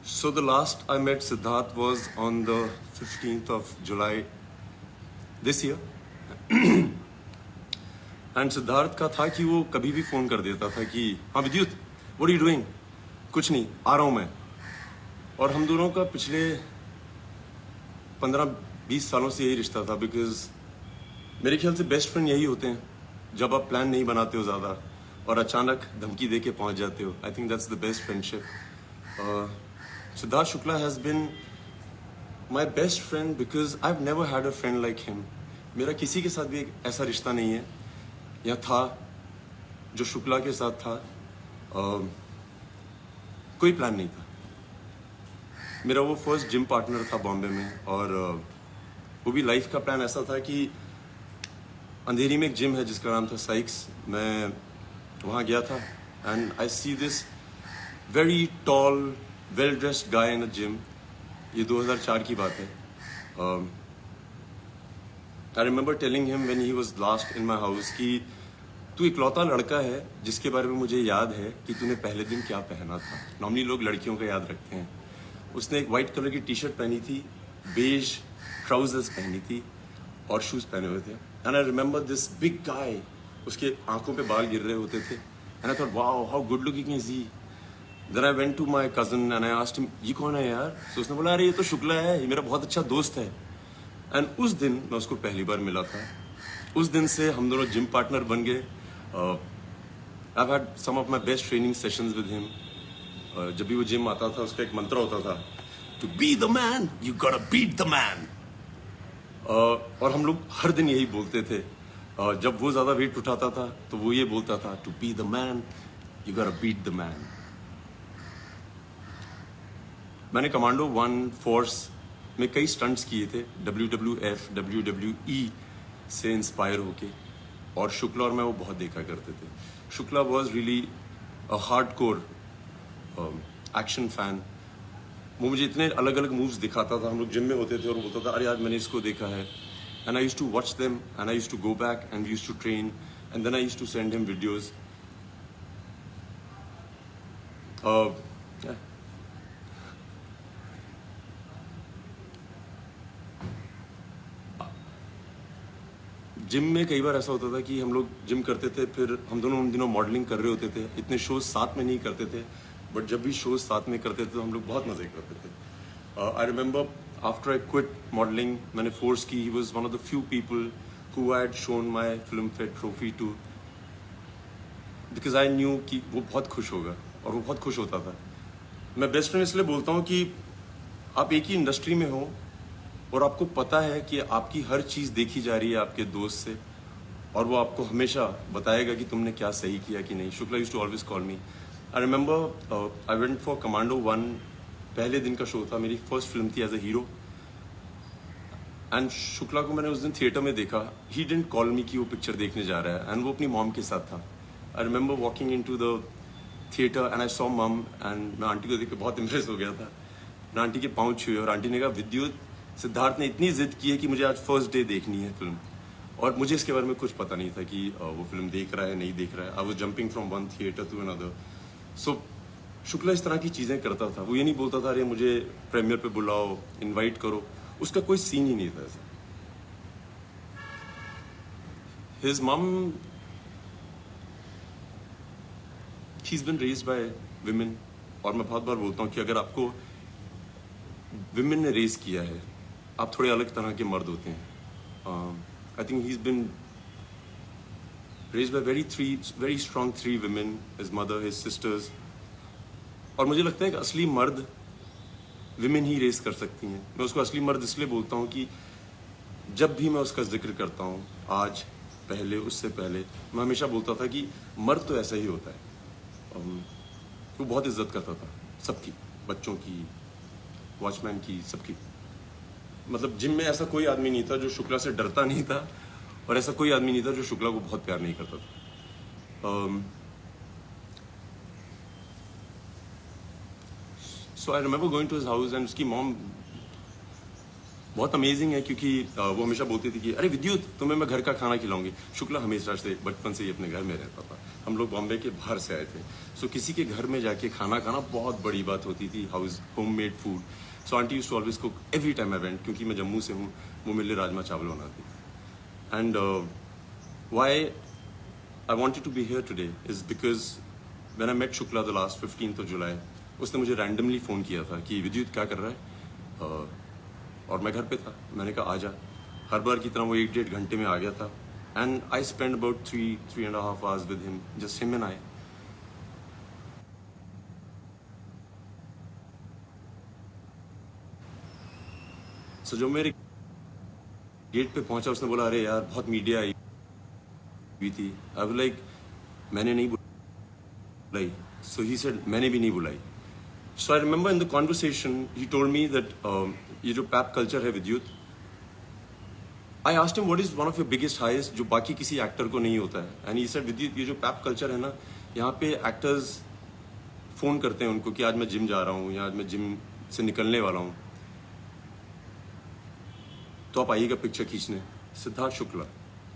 So the last I met Siddharth was on the 15th of July this year. And Siddharth का था कि वो कभी भी फ़ोन कर देता था कि हाँ विद्युत, व्हाट आर यू डूइंग? कुछ नहीं, आ रहा हूँ मैं। और हम दोनों का पिछले 15-20 सालों से यही रिश्ता था, बिकॉज मेरे ख्याल से बेस्ट फ्रेंड यही होते हैं जब आप प्लान नहीं बनाते हो ज़्यादा और अचानक धमकी दे के पहुँच जाते हो। I think that's the best friendship. Siddharth Shukla has been my best friend because I have never had a friend like him. मेरा किसी के साथ भी एक ऐसा रिश्ता नहीं है या था जो शुक्ला के साथ था। कोई प्लान नहीं था। मेरा वो फर्स्ट जिम पार्टनर था बॉम्बे में, और वो भी लाइफ का प्लान ऐसा था कि अंधेरी में एक जिम है जिसका नाम था साइक्स। मैं वहाँ गया था and I see this very tall well dressed guy in a gym. ये 2004 की बात है। I remember telling him when he was last in my house कि तू इकलौता लड़का है जिसके बारे में मुझे याद है कि तूने पहले दिन क्या पहना था। नॉर्मली लोग लड़कियों का याद रखते हैं। उसने एक वाइट कलर की टी शर्ट पहनी थी, बेज ट्राउजर्स पहनी थी और शूज़ पहने हुए थे। And I remember this big guy, उसके आंखों पे बाल गिर रहे होते थे। And I thought wow how good looking is he. Then I went to my cousin and I asked him ये कौन है यार? तो उसने बोला अरे ये तो शुक्ला है, ये मेरा बहुत अच्छा दोस्त है। एंड उस दिन मैं उसको पहली बार मिला था। उस दिन से हम दोनों जिम पार्टनर बन गए। I had some of my best training sessions with him. जब भी वो जिम आता था उसका एक मंत्र होता था, to be the man you gotta beat the man. और हम लोग हर दिन यही बोलते थे। जब वो ज़्यादा वेट उठाता था तो वो ये बोलता था, to be the man you gotta beat the man. मैंने कमांडो 1 फोर्स में कई स्टंट्स किए थे, WWF WWE से इंस्पायर होके, और शुक्ला और मैं वो बहुत देखा करते थे। Shukla was really a hardcore action fan. वो मुझे इतने अलग अलग मूव्स दिखाता था। हम लोग जिम में होते थे और वो बोलता था अरे आज मैंने इसको देखा है। And I used to watch them and I used to go back and we used to train and then I used to send him videos. Gym में कई बार ऐसा होता था कि हम लोग जिम करते थे, फिर हम दोनों उन दिनों मॉडलिंग कर रहे होते थे। इतने शोज साथ में नहीं करते थे, बट जब भी शोज साथ में करते थे तो हम लोग बहुत मजे करते थे। I remember after I quit modelling, मैंने फोर्स की, he was one of the few people who had shown my Filmfare trophy too, because I knew कि वो बहुत खुश होगा और वो बहुत खुश होता था। मैं बेस्ट फ्रेंड इसलिए बोलता हूँ कि आप एक ही इंडस्ट्री में हो और आपको पता है कि आपकी हर चीज़ देखी जा रही है आपके दोस्त से, और वो आपको हमेशा बताएगा कि तुमने क्या सही किया कि नहीं। Shukla used to always call me. I remember I went for Commando 1, पहले दिन का शो था, मेरी फर्स्ट फिल्म थी as a hero. And Shukla को मैंने उस दिन थिएटर में देखा। ही डिडंट कॉल मी कि वो पिक्चर देखने जा रहा है, एंड वो अपनी मॉम के साथ था। I remember walking in to the theatre and I saw mum, and मैं आंटी को देख के बहुत इम्प्रेस हो गया था। मैं आंटी के पाँव छुए और आंटी ने कहा विद्युत, सिद्धार्थ ने इतनी जिद की है कि मुझे आज फर्स्ट डे देखनी है फिल्म। और मुझे इसके बारे में कुछ पता नहीं था कि वो फिल्म देख रहा है नहीं देख रहा है। I was jumping from one theatre to another. So Shukla इस तरह की चीज़ें करता था। वो ये नहीं बोलता था अरे मुझे प्रीमियर पे बुलाओ, इनवाइट करो। उसका कोई सीन ही नहीं था ऐसा। हिज मम, she is been raised bye women. और मैं बहुत बार बोलता हूँ कि अगर आपको विमेन ने रेज किया है, आप थोड़े अलग तरह के मर्द होते हैं। I think he is been raised bye very strong 3 women, his mother, his sisters. और मुझे लगता है कि असली मर्द विमेन ही रेज कर सकती हैं। मैं उसको असली मर्द इसलिए बोलता हूँ कि जब भी मैं उसका जिक्र करता हूँ, आज, पहले, उससे पहले, मैं हमेशा बोलता था कि मर्द तो ऐसा ही होता है। वो बहुत इज्जत करता था सबकी, बच्चों की, वॉचमैन की, सबकी। मतलब जिम में ऐसा कोई आदमी नहीं था जो शुक्ला से डरता नहीं था, और ऐसा कोई आदमी नहीं था जो शुक्ला को बहुत प्यार नहीं करता था। So I remember going to his house and उसकी मॉम बहुत अमेजिंग है क्योंकि वो हमेशा बोलती थी कि अरे विद्युत तुम्हें मैं घर का खाना खिलाऊंगी। शुक्ला हमेशा से बचपन से ही अपने घर में रहता था। हम लोग बॉम्बे के बाहर से आए थे, सो किसी के घर में जाके खाना खाना बहुत बड़ी बात होती थी। House home made food. So aunty used to always cook every time I went, क्योंकि मैं जम्मू से हूँ। वो मेरे लिए राजमा चावल बनाती। And why I wanted to be here today is because when I met Shukla the last 15th of July, उसने मुझे randomly फ़ोन किया था कि विद्युत क्या कर रहा है, और मैं घर पे था। मैंने कहा आजा। हर बार की तरह वो 1-1.5 घंटे में आ गया था। And I spend about 3-3.5 hours with him, just him and I. So जो मेरे गेट पे पहुंचा उसने बोला अरे यार बहुत मीडिया आई हुई थी। आई वाज लाइक मैंने नहीं बुलाई। सो ही सेड मैंने भी नहीं बुलाई। So I remember in the conversation he told me that ये जो पैप कल्चर है Vidyut, I asked him what is one of your biggest heist जो बाकी किसी एक्टर को नहीं होता है। एंड ही सेड विद्युत ये जो पैप कल्चर है ना, यहाँ पे एक्टर्स फोन करते हैं उनको कि आज मैं जिम जा रहा हूँ या आज मैं जिम से निकलने वाला हूँ, तो आप आइएगा पिक्चर खींचने। Siddharth Shukla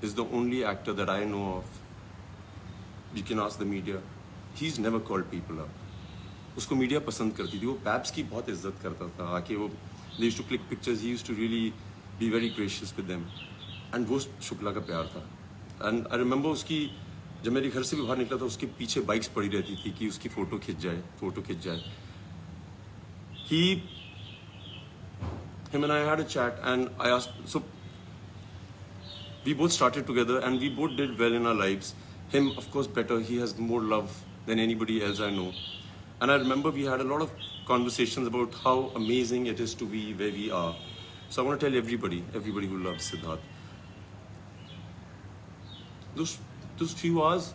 is the only actor that I know of. You can ask the media. He's never called people up. उसको मीडिया पसंद करती थी। वो पैप्स की बहुत इज्जत करता था। आके वो they used to click pictures. He used to really be very gracious with them. And वो शुक्ला का प्यार था। And I remember उसकी जब मेरे घर से भी बाहर निकला था उसके पीछे बाइक्स पड़ी रहती थी कि उसकी फोटो खिंच जाए। Him and I had a chat and I asked, so we both started together and we both did well in our lives. Him, of course, better. He has more love than anybody else I know. And I remember we had a lot of conversations about how amazing it is to be where we are. So I want to tell everybody who loves Siddharth, those few hours,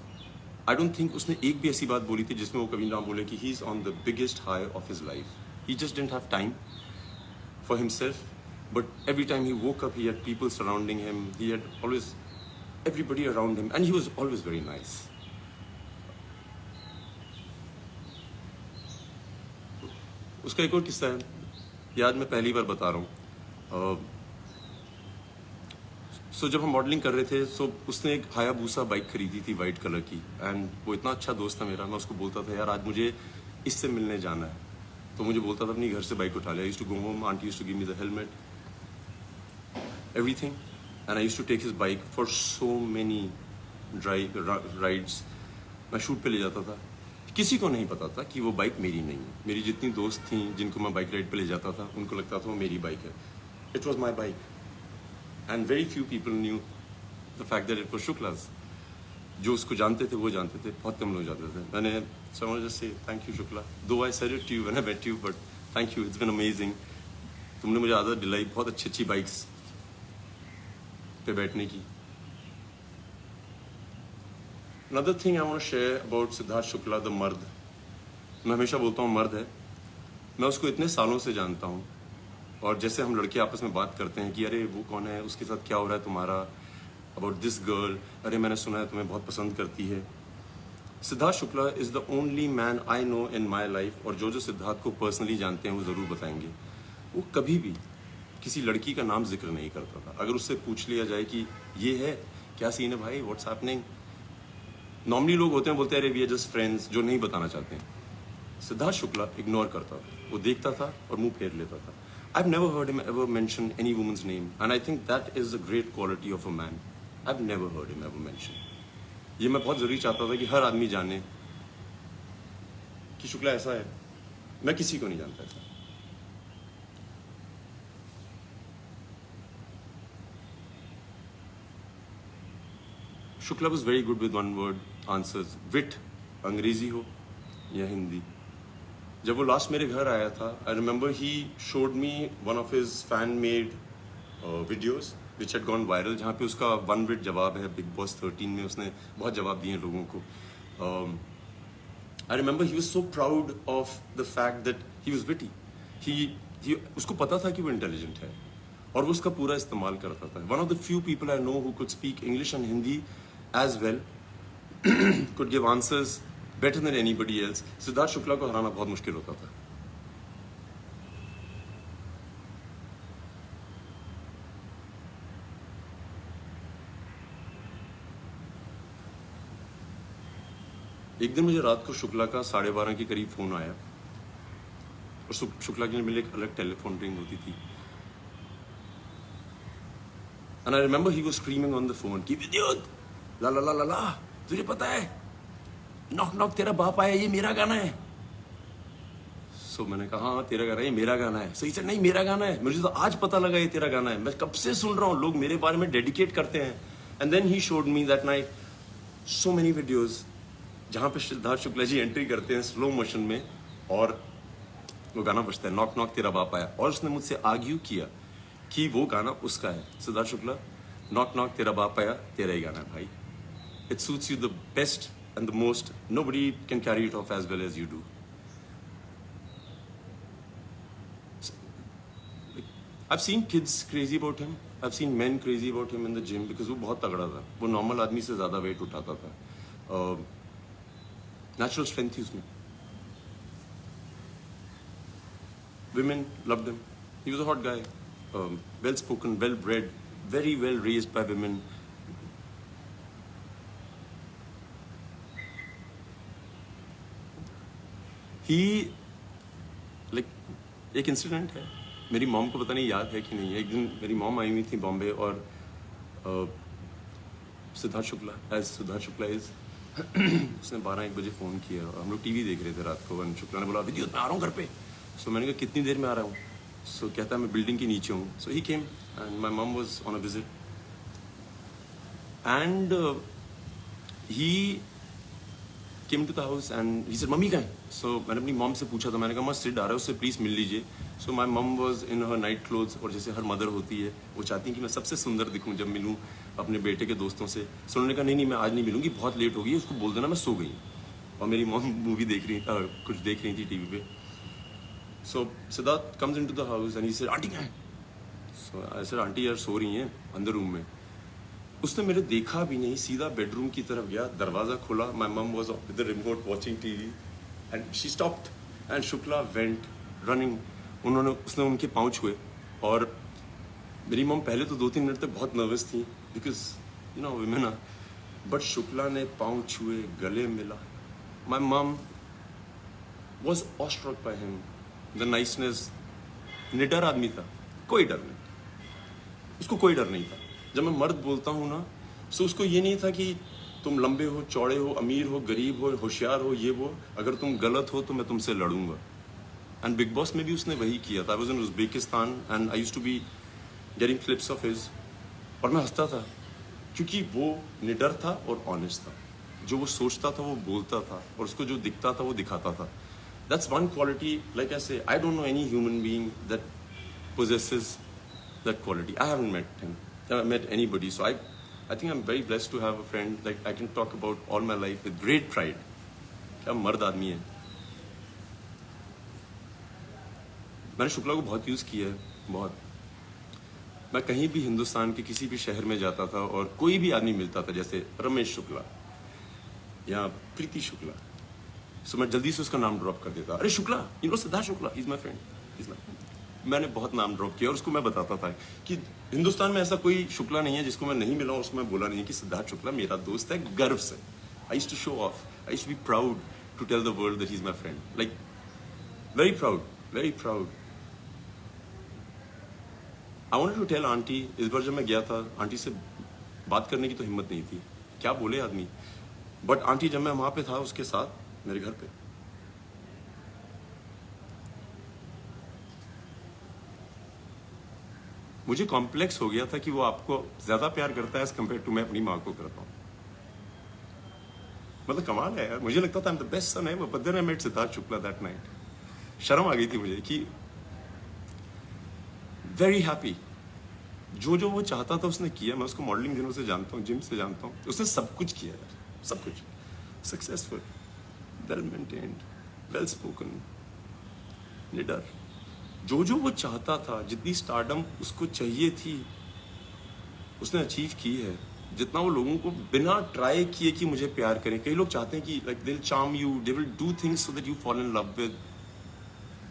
I don't think उसने एक भी ऐसी बात बोली थी जिसमें वो कभी ना बोले कि he's on the biggest high of his life. He just didn't have time for himself. But every time he woke up, he had people surrounding him. He had always everybody around him, and he was always very nice. उसका एक और किस्सा है, याद मैं पहली बार बता रहा हूँ। सो जब हम मॉडलिंग कर रहे थे, सो उसने एक हायाबूसा बाइक खरीदी थी वाइट कलर की। एंड वो इतना अच्छा दोस्त था मेरा, मैं उसको बोलता था यार आज मुझे इससे मिलने जाना है, तो मुझे बोलता था अपनी घर से बाइक उठा ले। I used to go home, aunty used to give me the helmet, everything, and I used to take his bike for so many rides. मैं शूट पे ले जाता था। किसी को नहीं पता था कि वो बाइक मेरी नहीं है। मेरी जितनी दोस्त थी जिनको मैं बाइक राइड पे ले जाता था उनको लगता था वो मेरी बाइक है। It was my bike, and very few people knew the fact that it was Shukla's. जो उसको जानते थे वो जानते थे, बहुत कम लोग जानते थे। मैंने so I want to just say thank you Shukla. Though I said it to you when I met you, but thank you. It's been amazing. तुमने मुझे आदत दिलाई बहुत अच्छी बाइक्स पे बैठने की। Another thing I want to share about Siddharth Shukla, the मर्द। मैं हमेशा बोलता हूँ मर्द है। मैं उसको इतने सालों से जानता हूँ, और जैसे हम लड़के आपस में बात करते हैं कि अरे वो कौन है, उसके साथ क्या हो रहा है तुम्हारा, अबाउट दिस गर्ल, अरे मैंने सुना है तुम्हें बहुत पसंद करती है। Siddharth Shukla is the only man I know in my life, और जो सिद्धार्थ को पर्सनली जानते हैं वो ज़रूर बताएंगे, वो कभी भी किसी लड़की का नाम जिक्र नहीं करता था। अगर उससे पूछ लिया जाए कि ये है क्या सीन है भाई, व्हाट्स हैपनिंग, नॉर्मली लोग होते हैं बोलते हैं अरे वी आर जस्ट फ्रेंड्स, जो नहीं बताना चाहते हैं। सिद्धार्थ शुक्ला इग्नोर करता था, वो देखता था और मुंह फेर लेता था। I have never heard him ever mention any woman's name, and I think that is a great quality of a man. I have never heard him ever mention. ये मैं बहुत जरूरी चाहता था कि हर आदमी जाने कि शुक्ला ऐसा है। मैं किसी को नहीं जानता ऐसा। Shukla was very good with one word answers. विट, अंग्रेजी हो या हिंदी। जब वो लास्ट मेरे घर आया था, I remember he showed me one of his fan made videos which had gone viral, जहाँ पे उसका 1 विट जवाब है बिग बॉस 13 में। उसने बहुत जवाब दिए लोगों को। I remember he was so proud of the fact that he was witty. He उसको पता था कि वो इंटेलिजेंट है और वो उसका पूरा इस्तेमाल करता था। One of the few people I know who could speak English and Hindi as well, could give answers better than anybody else. Siddharth Shukla को हराना बहुत मुश्किल होता था। एक दिन मुझे रात को शुक्ला का 12:30 के करीब फ़ोन आया, और शुक्ला के लिए मेरे एक अलग टेलीफोन रिंग होती थी। And I remember he was screaming on the phone कि विद्युत, ला ला ला ला ला, तुझे पता है नॉक नॉक तेरा बाप आया, ये मेरा गाना है। सो मैंने कहा हाँ तेरा गाना है, ये मेरा गाना है। सही से नहीं मेरा गाना है, मुझे तो आज पता लगा ये तेरा गाना है, मैं कब से सुन रहा हूँ, लोग मेरे बारे में डेडिकेट करते हैं। And then he showed me that night so many videos जहाँ पे सिद्धार्थ शुक्ला जी एंट्री करते हैं स्लो मोशन में, और वो गाना बजता है नॉक नॉक तेरा बाप आया। और उसने मुझसे आर्ग्यू किया कि वो गाना उसका है। सिद्धार्थ शुक्ला, नॉक नॉक तेरा बाप आया तेरा ही गाना है भाई, it suits you the best and the most, nobody can carry it off as well as you do. I've seen kids crazy about him, I've seen men crazy about him in the gym because वो बहुत तगड़ा था, वो normal आदमी से ज़्यादा wait उठाता था, नेचुरल स्ट्रेंथ थी उसमें। Women loved him, he was a hot guy, well spoken, well bred, very well raised by women. Like एक इंसिडेंट है, मेरी मॉम को पता नहीं याद है कि नहीं, एक दिन मेरी मॉम आई हुई थी बॉम्बे, और सिद्धार्थ शुक्ला एज सिद्धार्थ शुक्ला इज उसने 12-1 बजे फ़ोन किया, और हम लोग टीवी देख रहे थे रात को, और शुक्ला ने बोला विद्युत मैं आ रहा हूँ घर पे। सो मैंने कहा कितनी देर में आ रहा हूँ? सो कहता है मैं बिल्डिंग के नीचे हूँ। So he came and my mom was on a visit and he came to the house and he said मम्मी कहाँ है? So मैंने अपनी मॉम से पूछा था, मैंने कहा सिड आ रहा है, उससे प्लीज़ मिल लीजिए। So my mom was in her night clothes, और जैसे हर मदर होती है वो चाहती है कि मैं सबसे सुंदर दिखूं जब मिलूं अपने बेटे के दोस्तों से। सो उन्होंने कहा नहीं मैं आज नहीं मिलूंगी, बहुत लेट हो गई, उसको बोल देना मैं सो गई। और मेरी मॉम मूवी देख रही कुछ देख रही थी टीवी पे। So Siddharth comes in to the house and he said aunty कहाँ है? सो आई सेड आंटी यार सो रही हैं अंदर रूम में। उसने मेरे देखा भी नहीं, सीधा बेडरूम की तरफ गया, दरवाज़ा खोला, माई mum was with the remote watching TV and she stopped and Shukla went running. उसने उनके पाँव छुए, और मेरी मम पहले तो 2-3 मिनट तक बहुत नर्वस थी because you know women are, but Shukla ने पाँव छुए, गले मिला। My mum was awestruck by him, the niceness. निडर आदमी था, कोई डर नहीं, उसको कोई डर नहीं था। जब मैं मर्द बोलता हूँ ना, सो उसको ये नहीं था कि तुम लंबे हो, चौड़े हो, अमीर हो, गरीब हो, होशियार हो, ये वो, अगर तुम गलत हो तो मैं तुमसे लड़ूंगा। एंड बिग बॉस में भी उसने वही किया था। I was in Uzbekistan and I used to be getting clips of his, और मैं हंसता था क्योंकि वो निडर था और ऑनेस्ट था। जो वो सोचता था वो बोलता था, और उसको जो दिखता था वो दिखाता था। That's one quality, like I say, I don't know any human being that possesses that quality. I haven't met him. I haven't met anybody. So I think I'm very blessed to have a friend like I can talk about all my life with great pride. क्या मर्द आदमी है। मैंने शुक्ला को बहुत use किया है, बहुत। मैं कहीं भी हिंदुस्तान के किसी भी शहर में जाता था और कोई भी आदमी मिलता था, जैसे रमेश शुक्ला या प्रीति शुक्ला, सो मैं जल्दी से उसका नाम ड्रॉप कर देता। अरे Shukla, you know Siddharth Shukla, is my friend. मैंने बहुत नाम ड्रॉप किया, और उसको मैं बताता था कि हिंदुस्तान में ऐसा कोई शुक्ला नहीं है जिसको मैं नहीं मिला और उसको मैं बोला नहीं कि सिद्धार्थ शुक्ला मेरा दोस्त है, गर्व से। I used to show off, I used to be proud to tell the world that he is my friend, like very proud, very proud. I wanted to tell aunty, इस बार जब मैं गया था आंटी से बात करने की तो हिम्मत नहीं थी, क्या बोले आदमी, बट आंटी जब मैं वहाँ पे था उसके साथ मेरे घर पे, मुझे कॉम्प्लेक्स हो गया था कि वो आपको ज्यादा प्यार करता है एज कम्पेयर टू मैं अपनी माँ को करता हूँ। मतलब कमाल है यार, मुझे लगता था I am the best son ever, but then I met Siddharth Shukla that night. शर्म आ गई थी मुझे कि वेरी हैप्पी, जो वो चाहता था उसने किया। मैं उसको मॉडलिंग दिनों से जानता हूँ, जिम से जानता हूँ, उसने सब कुछ किया यार, सब कुछ। Successful, well maintained, well spoken, निडर, जो वो चाहता था, जितनी स्टारडम उसको चाहिए थी उसने अचीव की है। जितना वो लोगों को बिना ट्राई किए कि मुझे प्यार करें, कई लोग चाहते हैं कि like they will charm you, they will do things so that you fall in love with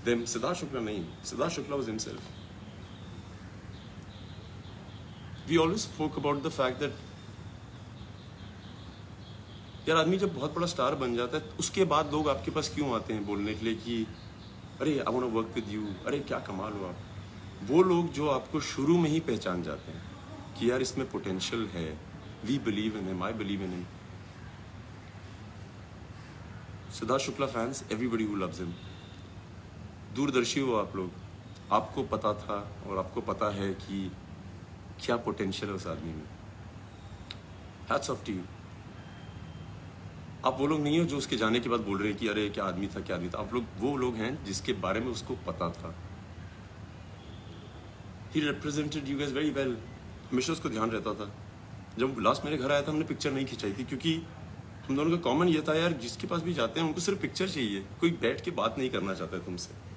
them. Siddharth Shukla नहीं, Siddharth Shukla was himself. We always spoke about the fact that यार आदमी जब बहुत बड़ा स्टार बन जाता है उसके बाद लोग आपके पास क्यों आते हैं बोलने के लिए कि अरे I want to work with you, अरे क्या कमाल हो आप। वो लोग जो आपको शुरू में ही पहचान जाते हैं कि यार इसमें पोटेंशियल है, we believe in him, I believe in him. Siddharth Shukla fans, everybody who loves him, दूरदर्शी हो आप लोग, आपको पता था और आपको पता है कि क्या पोटेंशियल है उस आदमी में। Hats off to you. आप वो लोग नहीं हो जो उसके जाने के बाद बोल रहे हैं कि अरे क्या आदमी था, क्या आदमी था। आप लोग वो लोग हैं जिसके बारे में उसको पता था। He represented you guys very well. हमेशा उसको ध्यान रहता था। जब लास्ट मेरे घर आया था हमने पिक्चर नहीं खिंचाई थी क्योंकि हम दोनों का कॉमन ये था यार जिसके पास भी जाते हैं उनको सिर्फ पिक्चर चाहिए, कोई बैठ के बात नहीं करना चाहता है तुमसे।